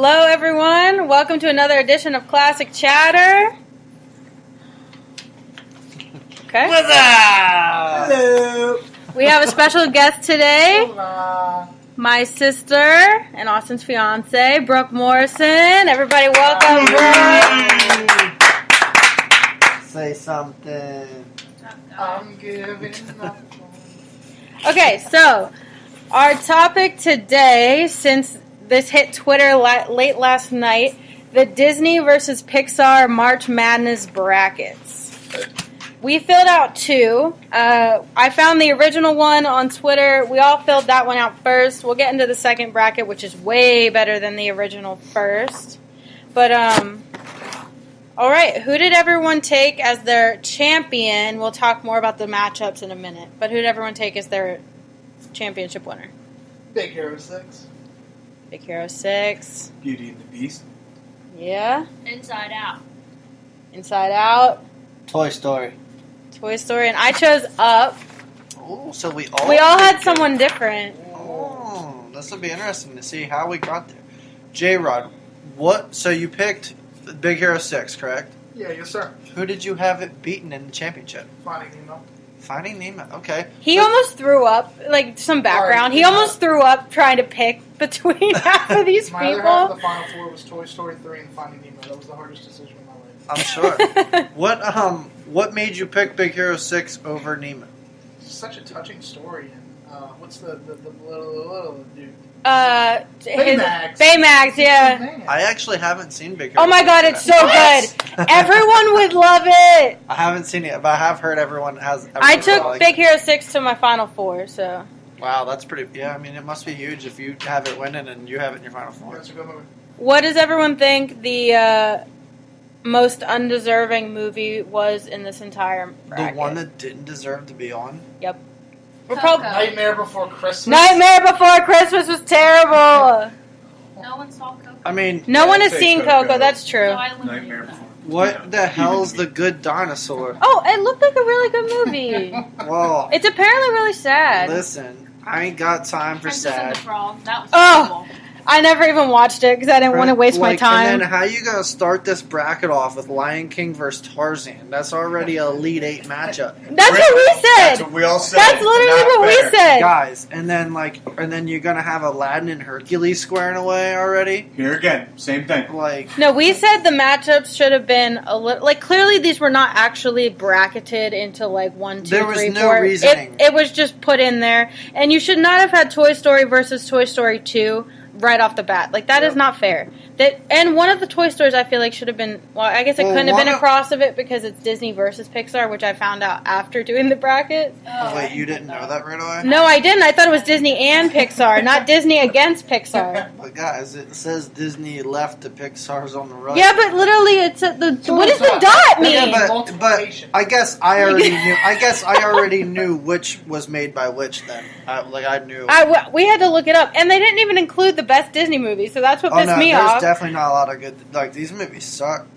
Hello, everyone. Welcome to another edition of Classic Chatter. Okay. What's up? Hello. We have a special guest today. Hola. My sister and Austin's fiance, Brooke Morrison. Everybody, welcome, Brooke. Say something. I'm giving up. Okay, so our topic today, since this hit Twitter late last night, the Disney versus Pixar March Madness brackets. We filled out two. I found the original one on Twitter. We all filled that one out first. We'll get into the second bracket, which is way better than the original first. But, all right, who did everyone take as their champion? We'll talk more about the matchups in a minute. But who did everyone take as their championship winner? Big Hero 6. Big Hero 6. Beauty and the Beast. Yeah. Inside Out. Inside Out. Toy Story. Toy Story. And I chose Up. Oh, so we all had picked someone different. Oh, this will be interesting to see how we got there. J-Rod, what? So you picked Big Hero 6, correct? Yeah, yes, sir. Who did you have it beaten in the championship? Finding Nemo. Finding Nemo. Okay. He almost threw up, like, some background. He almost threw up trying to pick between half of these My other half of people. the Final Four was Toy Story 3 and Finding Nemo. That was the hardest decision of my life. I'm sure. What made you pick Big Hero 6 over Nemo? It's such a touching story. And what's the little dude? Baymax. Baymax. Baymax, yeah. Man. I actually haven't seen Big Hero. Oh my god, 6 it's yet. so good. Everyone would love it. I haven't seen it, but I have heard everyone has. I everyone took likes Big it. Hero 6 to my Final Four, so. Wow, that's pretty. Yeah, I mean, it must be huge if you have it winning and you have it in your Final Four. That's a good movie. What does everyone think the most undeserving movie was in this entire bracket? The one that didn't deserve to be on. Yep. We're probably Nightmare Before Christmas. Nightmare Before Christmas was terrible. No one saw Coco. I mean, No one has say seen Coco. Coco. That's true. So I eliminated Nightmare that. Before. what the hell's the good dinosaur? Oh, it looked like a really good movie. Well, It's apparently really sad. listen, I ain't got time for Princess and sad. the Frog. That was Oh. terrible. I never even watched it because I didn't want to waste my Like, time. And then how you gonna start this bracket off with Lion King versus Tarzan? That's already a Elite 8 matchup. That's what we said. That's what we all said. That's literally Not what we fair. said. Guys, and then you're gonna have Aladdin and Hercules squaring away already? Here again, same thing. Like, No, we said the matchups should have been a little like clearly these were not actually bracketed into like 1, 2, There was 3, no 4. reasoning. It was just put in there, and you should not have had Toy Story versus Toy Story 2 right off the bat. Like that is not fair. And one of the Toy Stories I feel like should have been. Well, I guess it Well, couldn't have been one a cross of it because it's Disney versus Pixar, which I found out after doing the bracket. wait, you didn't know that right away? No, I didn't. I thought it was Disney and Pixar, not Disney against Pixar. But guys, it says Disney left to Pixar's on the right. Yeah, but literally, it's what does the dot mean? Yeah, but Multiplication. I guess I already knew. I guess I already knew which was made by which. Then, I knew. We had to look it up, and they didn't even include the best Disney movie, so that's what Oh pissed no, me there's off. definitely not a lot of good. Like these movies suck.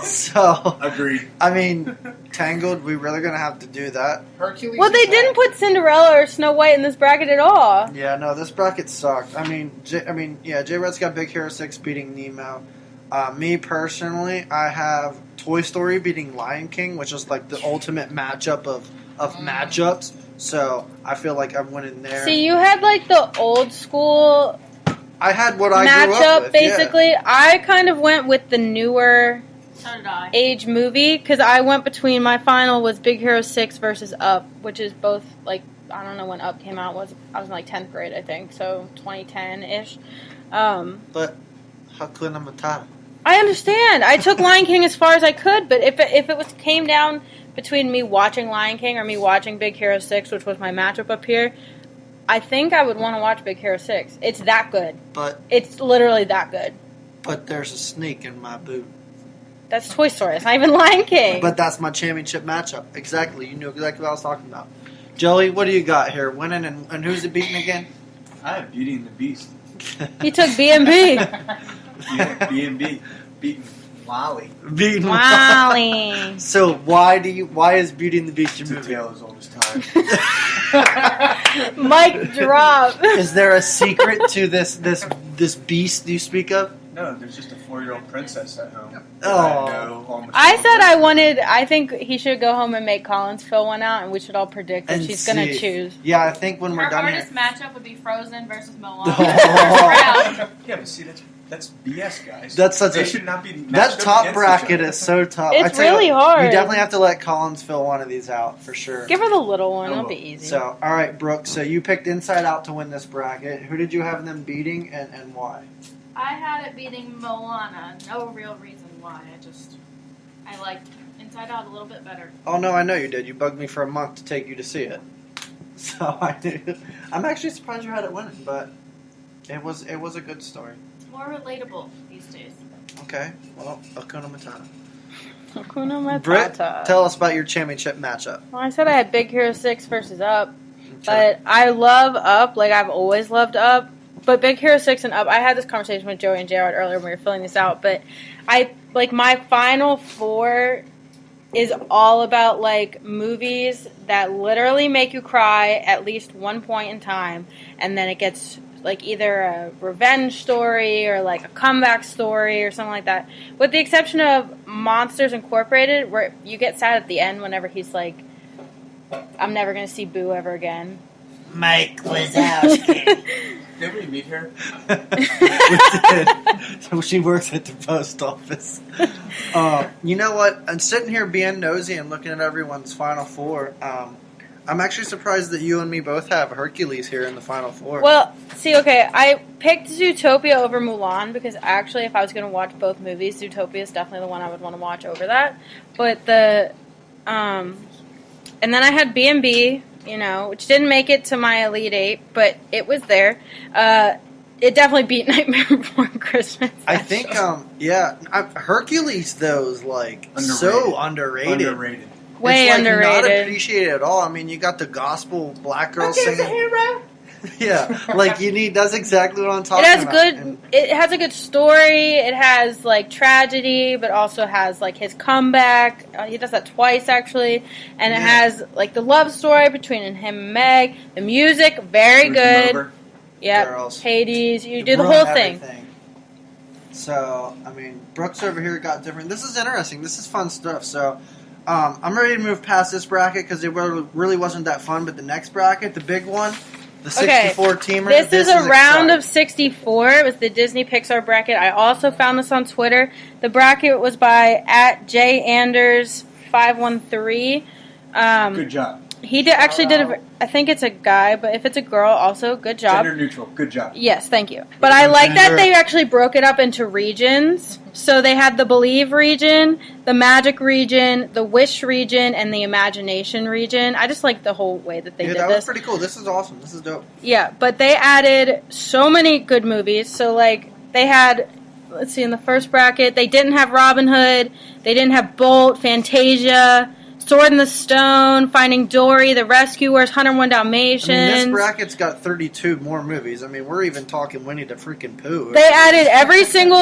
So Agreed. I mean, Tangled. We really gonna have to do that. Hercules. Well, they is didn't put Cinderella or Snow White in this bracket at all. Yeah, no, this bracket sucked. I mean, J-Red's got Big Hero 6 beating Nemo. Me personally, I have Toy Story beating Lion King, which is like the ultimate matchup of matchups. So I feel like I'm winning there. See, you had like the old school I had what I grew up matchup, with. basically. I kind of went with the newer So did I. age movie, because I went between, my final was Big Hero 6 versus Up, which is both, like, I don't know when Up came out. I was in, like, 10th grade, I think, so 2010-ish. But Hakuna Matata. I understand. I took Lion King as far as I could, but if it came down between me watching Lion King or me watching Big Hero 6, which was my matchup up here, I think I would want to watch Big Hero 6. It's that good. But It's literally that good. there's a snake in my boot. That's Toy Story. It's not even Lion King. But that's my championship matchup. Exactly. You knew exactly what I was talking about. Joey, what do you got here? Winning and who's it beating again? I have Beauty and the Beast. He took B&B. Yeah, B&B beating Wally. Beating Wally. So why is Beauty and the Beast your It's a movie? tale as old as time. Mic drop. Is there a secret to this beast you speak of? No, there's just a 4-year-old princess at home. Oh. I think he should go home and make Collins fill one out, and we should all predict what And she's going to see. choose. Yeah, I think when we're Her done hardest here. matchup would be Frozen versus Moana. Oh. Yeah, but see, that's BS, guys. That's such they a- should not be matched That up top against bracket each other. is so tough. It's I tell you really what, hard. You definitely have to let Collins fill one of these out for sure. Give her the little one. It'll Oh. be easy. So, all right, Brooke. So you picked Inside Out to win this bracket. Who did you have them beating, and why? I had it beating Moana. No real reason why. I liked Inside Out a little bit better. Oh no, I know you did. You bugged me for a month to take you to see it. So I'm actually surprised you had it winning, but it was a good story. It's more relatable these days. Okay, well, Hakuna Matata. Hakuna Matata. Britt, tell us about your championship matchup. Well, I said I had Big Hero 6 versus Up, but I love Up. Like, I've always loved Up. But Big Hero 6 and Up, I had this conversation with Joey and Jared earlier when we were filling this out, but my final four is all about, like, movies that literally make you cry at least one point in time, and then it gets, like, either a revenge story or, like, a comeback story or something like that. With the exception of Monsters Incorporated, where you get sad at the end whenever he's like, I'm never going to see Boo ever again. Mike Wazowski. Did we meet her? We did. So she works at the post office. You know what? I'm sitting here being nosy and looking at everyone's final four. I'm actually surprised that you and me both have Hercules here in the final four. Well, see, okay, I picked Zootopia over Mulan because actually, if I was going to watch both movies, Zootopia is definitely the one I would want to watch over that. But and then I had B&B, which didn't make it to my Elite Eight, but it was there. It definitely beat Nightmare Before Christmas. I think, Hercules, though, is like so underrated. Underrated. Way it's like not underrated. appreciated at all. I mean, you got the gospel black girl singing. Yeah, like that's exactly what I'm talking It has about. good. It has a good story. It has like tragedy, but also has like his comeback. He does that twice actually, and it has like the love story between him and Meg. The music, very good. Yep. Girls. Hades. You do the ruined whole thing. everything. So, I mean, Brooks over here got different. This is interesting. This is fun stuff. So, I'm ready to move past this bracket because it really wasn't that fun. But the next bracket, the big one, the 64-teamer. This is a round exciting. of 64. It was the Disney Pixar bracket. I also found this on Twitter. The bracket was by @JAnders513. Good job. He did I think it's a guy, but if it's a girl, also good job. Gender neutral. Good job. Yes, thank you. But I like that they actually broke it up into regions. So they had the Believe region, the Magic region, the Wish region, and the Imagination region. I just like the whole way that they did that this. was pretty cool. This is awesome. This is dope. Yeah, but they added so many good movies. So, like, they had, let's see, in the first bracket, they didn't have Robin Hood, they didn't have Bolt, Fantasia, Sword in the Stone, Finding Dory, The Rescuers, 101 Dalmatians. I mean, this bracket's got 32 more movies. I mean, we're even talking Winnie the freaking Pooh. They added every single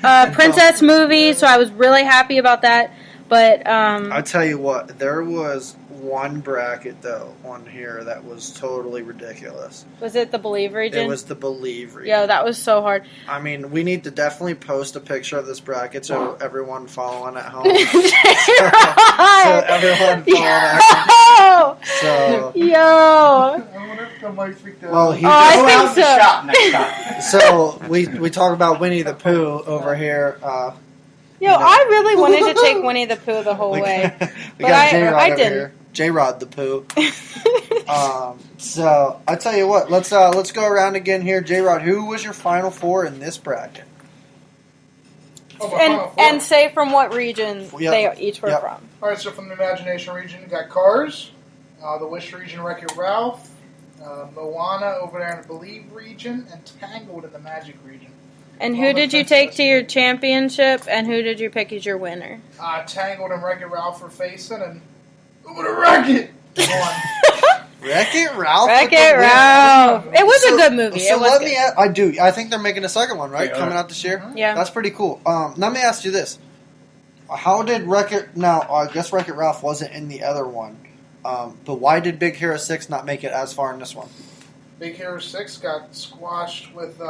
Like, princess movie, so I was really happy about that. But I'll tell you what, there was one bracket, though, on here that was totally ridiculous. was it the Believe region? It was the Believe region. Yeah, that was so hard. I mean, we need to definitely post a picture of this bracket so everyone following at home. so everyone following at home. So, Yo! I wonder if I might freak out. well, he Oh, I Go think out in the so. shop next time. so we talk about Winnie the Pooh over here. Yo, I really wanted to take Winnie the Pooh the whole we way. got But J-Rod I over didn't. here. J-Rod the Pooh. So I tell you what, let's go around again here. J-Rod, who was your final four in this bracket? Oh, my final four. and say from what region Yep. they each were Yep. from. All right, so from the Imagination region, you got Cars, the Wish region, Wreck-It Ralph, Moana over there in the Believe region, and Tangled in the Magic region. And All who the did you princess take to your movies. championship, and who did you pick as your winner? Tangled and Wreck-It Ralph are facing, and who would have Wreck-It? Won. Wreck-It Ralph. Wreck-It with the win. Ralph. It was a good movie. So it was let good. me. I think they're making a second one, right? Yeah. Coming out this year. Yeah. That's pretty cool. Let me ask you this: how did Wreck-It? Now, I guess Wreck-It Ralph wasn't in the other one. But why did Big Hero 6 not make it as far in this one? Big Hero 6 got squashed with.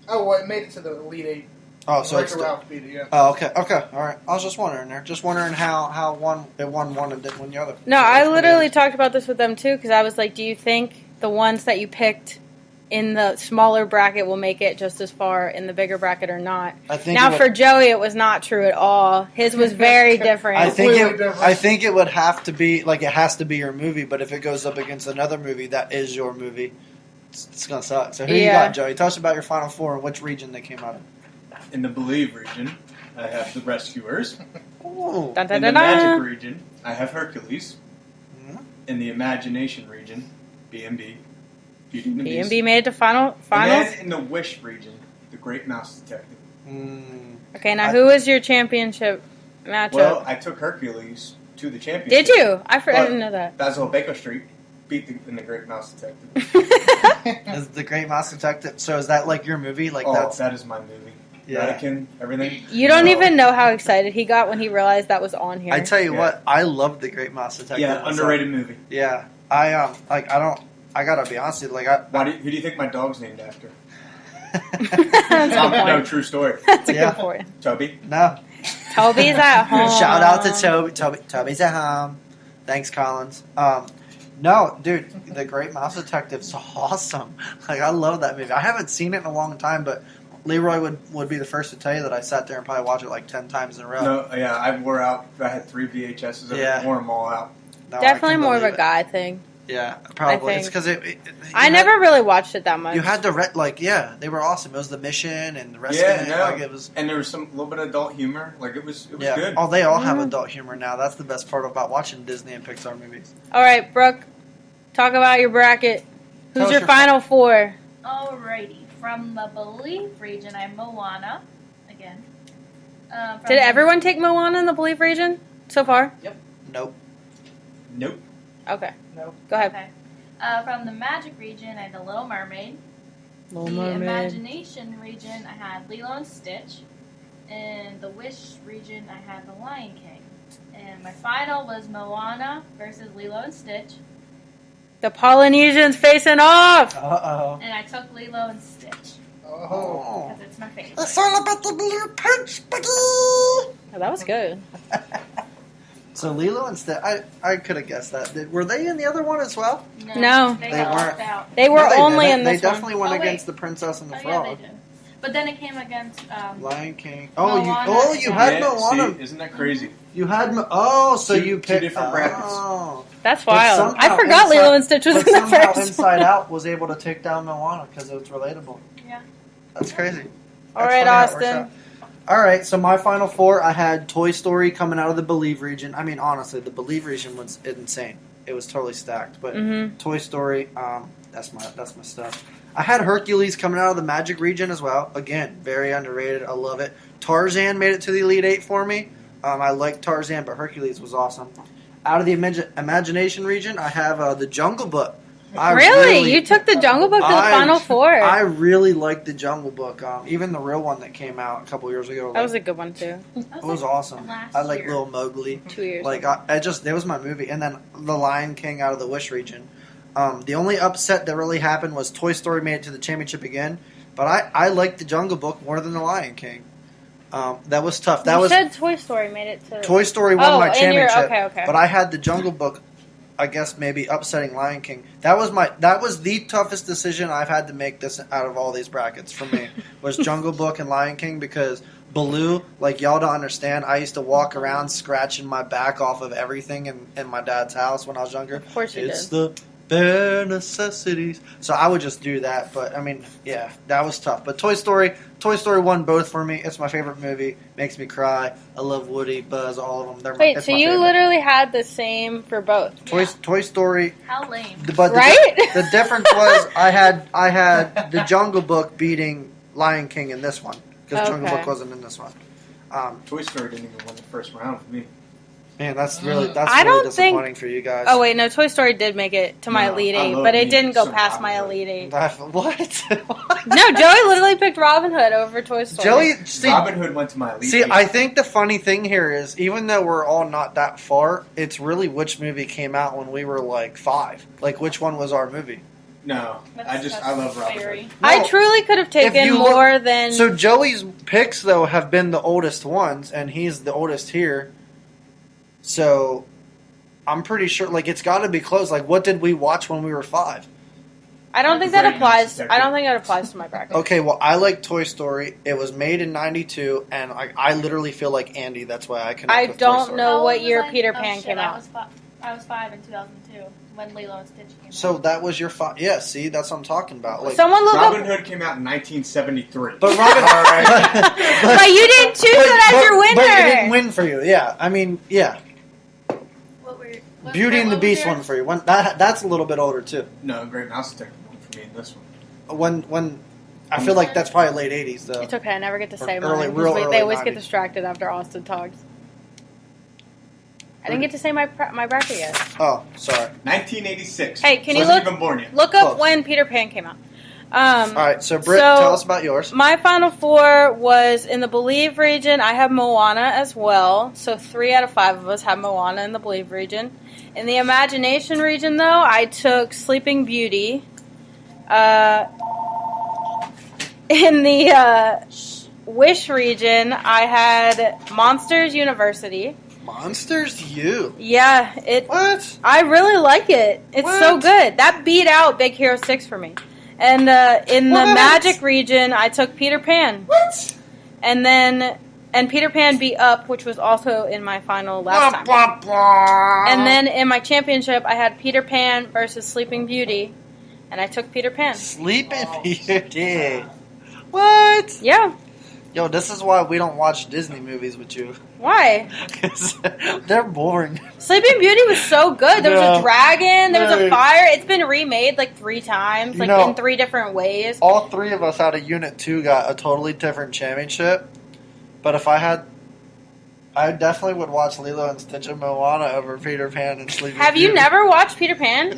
It made it to the Elite 8. Oh, so it's Wreck-It Ralph beat it, yeah. Oh, okay, all right. I was just wondering there, just wondering how it won one and didn't win the other. No, I literally talked about this with them too because I was like, do you think the ones that you picked in the smaller bracket will make it just as far in the bigger bracket or not? I think Now for Joey, it was not true at all. His was very different. I Completely different. think it would have to be like it has to be your movie, but if it goes up against another movie that is your movie, it's gonna suck. So who you Yeah. got, Joey? Tell us about your final four and which region they came out of. In the Believe region, I have the Rescuers. Oh, Dun, dun, In the dun, dun. Magic region, I have Hercules. Mhm. In the Imagination region, B&B. Beauty and the Beast. B&B made it to finals. And then in the Wish region, the Great Mouse Detective. Okay, now who was your championship matchup? Well, I took Hercules to the championship. Did you? I didn't know that. Basil Baker Street beat in the Great Mouse Detective. Is the Great Mouse Detective? So is that like your movie? Like that is my movie. Yeah. Vatican, everything. You don't even know how excited he got when he realized that was on here. I tell you Yeah. what, I love the Great Mouse Detective. Yeah, myself. underrated movie. Yeah, I I gotta be honest with you, Who do you think my dog's named after? That's a good No, point. true story. That's a Yeah. good point. Toby. No. Toby's at home. Shout out to Toby. Toby's at home. Thanks, Collins. No, dude, the Great Mouse Detective's awesome. Like, I love that movie. I haven't seen it in a long time, but Leroy would be the first to tell you that I sat there and probably watched it like 10 times in a row. No, yeah, I wore out. I had 3 VHSs. Yeah. I wore them all out. No, I Definitely can more of believe a it. guy thing. Yeah, probably. I It's because I never really watched it that much. You had to they were awesome. It was the mission and the rest Yeah, of it. no. Like it was. And there was some little bit of adult humor. Like it was Yeah. good. Oh, they all have Mhm. adult humor now. That's the best part about watching Disney and Pixar movies. All right, Brooke, talk about your bracket. Tell Who's us your your final four? Alrighty, from the Believe region, I'm Moana again. From Did everyone take Moana in the Believe region so far? Nope. Nope. Okay. Nope. Go ahead. Okay. From the Magic region, I had the Little Mermaid. Little the Mermaid. Imagination region, I had Lilo and Stitch. In the Wish region, I had The Lion King. And my final was Moana versus Lilo and Stitch. The Polynesians facing off. Uh-oh. And I took Lilo and Stitch Oh. because it's my favorite. It's all about the blue punch, buddy. Oh, that was good. So Lilo and Stitch, I could have guessed that. Were they in the other one as well? No. They They got weren't. left out. They were No, they only didn't. in They this one. definitely went Oh, wait. against the Princess and the Oh, yeah, Frog. they did. But then it came against. Lion King. Oh, Moana. you had Yeah, Moana. see, isn't that crazy? You had so Two- you two picked different brackets. Oh. That's But wild. somehow I forgot Inside- Lilo and Stitch was But in the somehow first Inside one. Out was able to take down Moana because it was relatable. Yeah. That's crazy. All That's right, funny how it works Austin. out. All right, so my final four, I had Toy Story coming out of the Believe region. I mean, honestly, the Believe region was insane. It was totally stacked. But Mm-hmm. Toy Story, that's my stuff. I had Hercules coming out of the Magic region as well. Again, very underrated. I love it. Tarzan made it to the Elite Eight for me. I like Tarzan, but Hercules was awesome. Out of the Imagination region, I have the Jungle Book. I Really? You took the Jungle Book to the final four. I really liked the Jungle Book. Even the real one that came out a couple years ago. That was a good one, too. It was awesome. last I like year. Little Mowgli. 2 years. Like it was my movie. And then The Lion King out of the Wish region. The only upset that really happened was Toy Story made it to the championship again. But I liked the Jungle Book more than The Lion King. That was tough. That you was said Toy Story made it to... Toy Story won Oh, my and championship. okay. But I had the Jungle Book. I guess maybe upsetting Lion King. That was the toughest decision I've had to make this out of all these brackets for me. Was Jungle Book and Lion King because Baloo, like y'all don't understand, I used to walk around scratching my back off of everything in my dad's house when I was younger. Of course you It's did. the bare necessities. So I would just do that, but I mean, yeah, that was tough. But Toy Story won both for me. It's my favorite movie. Makes me cry. I love Woody, Buzz, all of them. Wait, it's so my you favorite. literally had the same for both? Toy Story. How lame. But Right? the difference was I had the Jungle Book beating Lion King in this one because Jungle Okay. Book wasn't in this one. Toy Story didn't even win the first round for me. Man, that's really I don't think- disappointing for you guys. Oh wait, no, Toy Story did make it to my No, Elite I 8, love but it me didn't go some past Robin my Hood. Elite 8. What? No, Joey literally picked Robin Hood over Toy Story. Joey, see, Robin Hood went to my elite. see, eight. I think the funny thing here is, even though we're all not that far, it's really which movie came out when we were like 5. Like, which one was our movie? No, That's I love Robin very- Hood. I No. truly could have taken you look- more than. So Joey's picks though have been the oldest ones, and he's the oldest here. So I'm pretty sure, like, it's got to be close. Like, what did we watch when we were 5? I don't think that Very applies. nice I don't think that applies to my bracket. Okay, well, I like Toy Story. It was made in '92, and I literally feel like Andy. That's why I connect I with Toy don't Story. know How what old was year I? Peter Oh, Pan shit, came out. I was 5 in 2002 when Lilo and Stitch came So out. that was your 5. Yeah, see, that's what I'm talking about. Like, Someone look Robin up. Hood came out in 1973. but Robin, But you didn't choose it as your winner. But it didn't win for you. Yeah, I mean, yeah. What Beauty and the what was Beast yours? one for you. That's a little bit older too. No, Great Mouse took one for me in this one. When I feel like that's probably late '80s though. It's okay. I never get to say Or mine. early- 'cause real they early always get 90s. distracted after Austin talks. I didn't get to say my bracket yet. Oh, sorry. 1986. Hey, can so you I wasn't look- even born yet. Look up Close. when Peter Pan came out. All right, so Britt, So- tell us about yours. My final 4 was in the Believe region. I have Moana as well. So 3 out of 5 of us have Moana in the Believe region. In the Imagination region, though, I took Sleeping Beauty. In the Wish region, I had Monsters University. Monsters U. Yeah, What? I really like it. It's so What? good. That beat out Big Hero 6 for me. And in the What? Magic region, I took Peter Pan. What? And Peter Pan beat Up, which was also in my final last time. Blah, blah. And then in my championship, I had Peter Pan versus Sleeping Beauty, and I took Peter Pan. Sleeping Beauty. What? Yeah. Yo, this is why we don't watch Disney movies with you. Why? 'Cause they're boring. Sleeping Beauty was so good. There was No. a dragon. There was a Right. fire. It's been remade like 3 times, You like know- in 3 different ways. All 3 of us out of Unit 2 got a totally different championship. But if I definitely would watch Lilo and Stitch and Moana over Peter Pan and Sleeping Have you Beauty. never watched Peter Pan?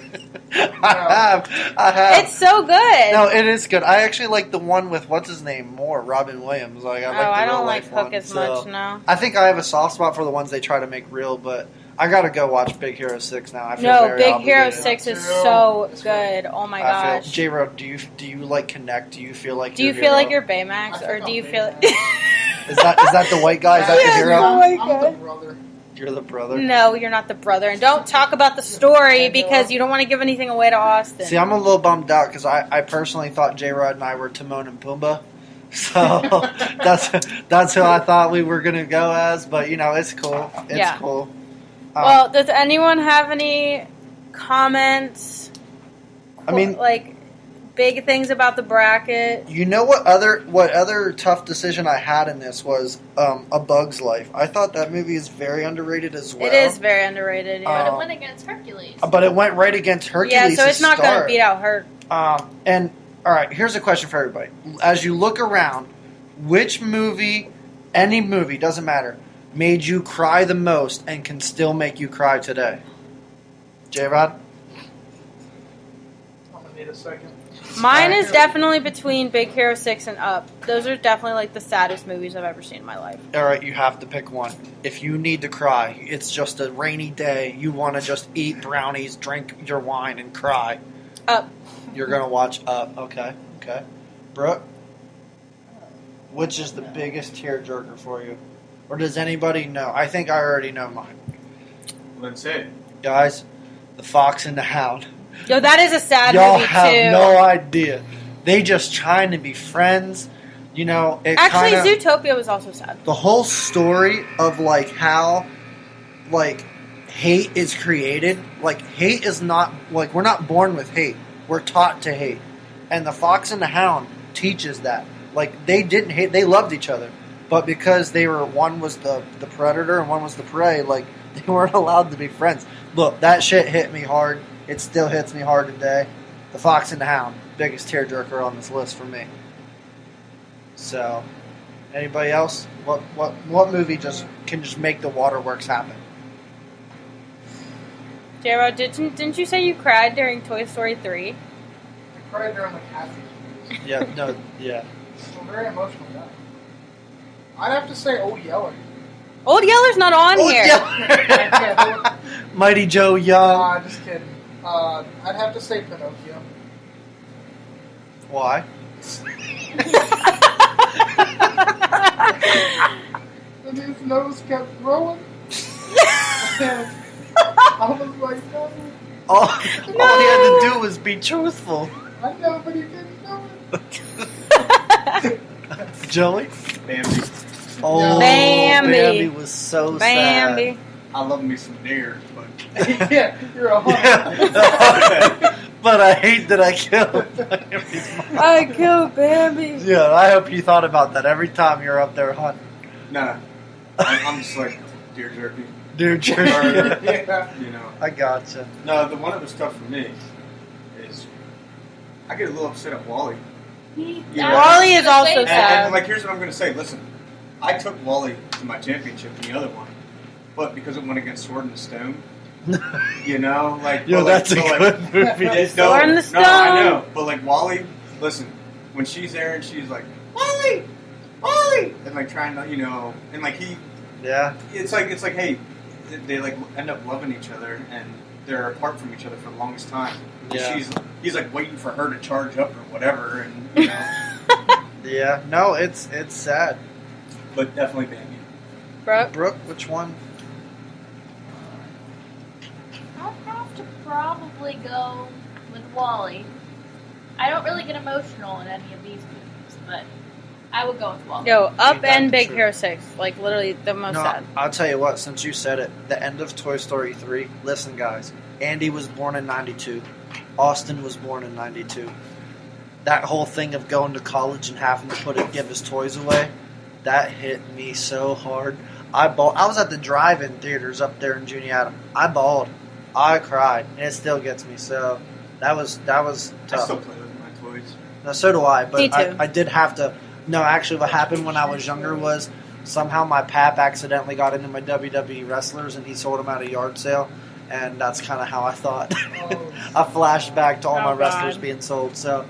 I have. It's so good. No, it is good. I actually like the one with what's his name more, Robin Williams. Like I like the I real don't like life Hook one, as so- much, no. I think I have a soft spot for the ones they try to make real, but I gotta go watch Big Hero 6 now. I feel No, very Big Hero obligated. 6 is Too. so It's good. Oh my I feel gosh. J-Ro, do you like connect? Do you feel like Do you you're feel hero? like you're I Baymax, think or do I'm you feel? Baymax. Is that the white guy? Is that Yeah, the hero? no. my I'm God. the brother. You're the brother. No, you're not the brother, and don't talk about the story because you don't want to give anything away to Austin. See, I'm a little bummed out because I personally thought J-Rod and I were Timon and Pumbaa. So that's who I thought we were gonna go as, but you know it's cool. It's Yeah. cool. Well, does anyone have any comments? I mean, like big things about the bracket. you know what other tough decision I had in this was A Bug's Life. I thought that movie is very underrated as well. It is very underrated. Yeah, But it went against Hercules. but it went right against Hercules. yeah, so to it's not going to start. beat out her. And all right, here's a question for everybody: as you look around, which movie, any movie, doesn't matter, made you cry the most and can still make you cry today? J-Rod? I'm gonna need a second. Mine Alright. is definitely between Big Hero 6 and Up. Those are definitely like the saddest movies I've ever seen in my life. All right, you have to pick one. If you need to cry, it's just a rainy day, you want to just eat brownies, drink your wine, and cry, Up. you're going to watch Up. Okay. Brooke? Which is the biggest tearjerker for you? Or does anybody know? I think I already know mine. Let's say. Guys, The Fox and the Hound. Yo, that is a sad Y'all movie have too. no idea. They just trying to be friends. You know, it Actually, kinda, Zootopia was also sad. the whole story of like how like hate is created. Like hate is not like we're not born with hate. We're taught to hate. And The Fox and the Hound teaches that. Like they didn't hate, they loved each other. But because they were one was the predator and one was the prey, like they weren't allowed to be friends. Look, that shit hit me hard. It still hits me hard today. The Fox and the Hound, biggest tearjerker on this list for me. So, anybody else? What movie just can just make the waterworks happen? J-Rod, didn't you say you cried during Toy Story 3? I cried during like half these movies. Yeah, no, yeah. I'm a very emotional guy. I'd have to say Old Yeller. Old Yeller's not on here. Yeah. Mighty Joe Young. Nah, just kidding. I'd have to say Pinocchio. Why? And his nose kept growing. And I was like, no, All he had to do was be truthful. I know, but he didn't know it. Joey? Bambi. Oh, Bambi. Bambi was so Bambi. I love me some deer, but Yeah, you're a hunter. sad. But I hate that I killed Bambi's mom. I killed Bambi. Yeah, I hope you thought about that every time you're up there hunting. no, I'm just like deer jerky. Dear jerky. Yeah. You know. I gotcha. No, the one that was tough for me is I get a little upset at Wally. Yeah. Wally is also And, sad. and like, here's what I'm going to say. Listen, I took Wally to my championship in the other one, but because it went against Sword in the Stone, you know, like, Yo, but that's a but good movie. It's Sword in the No, Stone. I know, but like Wally, listen, when she's there and she's like Wally, Wally, and like trying to, you know, and like Yeah. it's like hey, they like end up loving each other and they're apart from each other for the longest time. And Yeah. he's like waiting for her to charge up or whatever, and you know, Yeah. No, it's sad. but definitely Bambi. Brooke? Brooke, which one? I'd have to probably go with Wally. I don't really get emotional in any of these movies, but I would go with Wally. Yo, Up That's and Big true. Hero 6. Like, literally the most No, sad. I'll tell you what, since you said it, the end of Toy Story 3, listen, guys, Andy was born in 92. Austin was born in 92. That whole thing of going to college and having to give his toys away, that hit me so hard. I was at the drive-in theaters up there in Juniata. I bawled. I cried. And it still gets me. So that was I tough. still play with my toys. No, so do I. But Me too. I did have to. No, actually, what happened when I was younger was somehow my pap accidentally got into my WWE wrestlers and he sold them at a yard sale. And that's kind of how I thought. Oh. I flashed back to all my Oh, wrestlers God. being sold. So,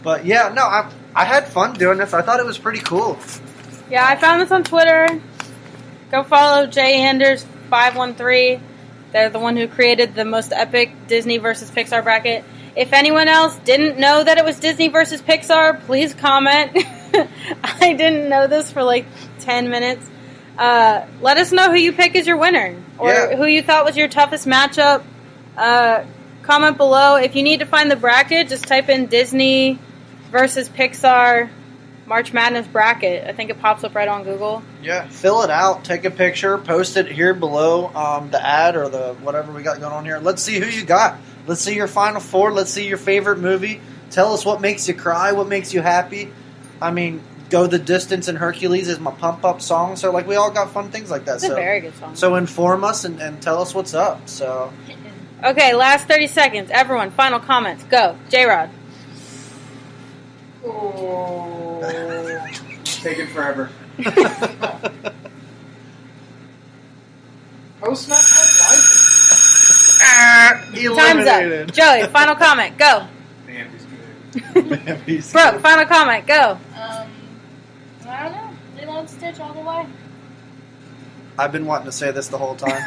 but yeah, no, I had fun doing this. I thought it was pretty cool. Yeah, I found this on Twitter. Go follow JHenders513. They're the one who created the most epic Disney versus Pixar bracket. If anyone else didn't know that it was Disney versus Pixar, please comment. I didn't know this for like 10 minutes. Let us know who you pick as your winner or Yeah. who you thought was your toughest matchup. Comment below. If you need to find the bracket, just type in Disney versus Pixar March Madness bracket. I think it pops up right on Google. Yeah, fill it out, take a picture, post it here below the ad or the whatever we got going on here. Let's see who you got. Let's see your final four. Let's see your favorite movie. Tell us what makes you cry, what makes you happy. I mean, Go the Distance and Hercules is my pump up song. So like we all got fun things like that. It's a very good song. So inform us and tell us what's up. So Okay, last 30 seconds. Everyone, final comments. Go. J-Rod. Oh. Taking forever. Post-Nut Time's up. Joey, final comment. Go. Bambi's good. Brooke, final comment. Go. I don't know. Lilo and Stitch all the way. I've been wanting to say this the whole time.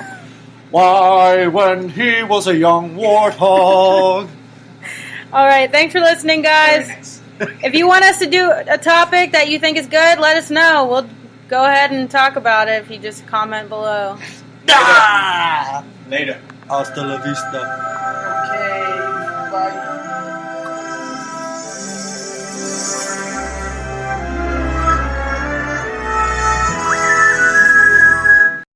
Why, when he was a young warthog. All right, thanks for listening, guys. If you want us to do a topic that you think is good, let us know. We'll go ahead and talk about it if you just comment below. Ah! Later. Hasta la vista. Okay, bye.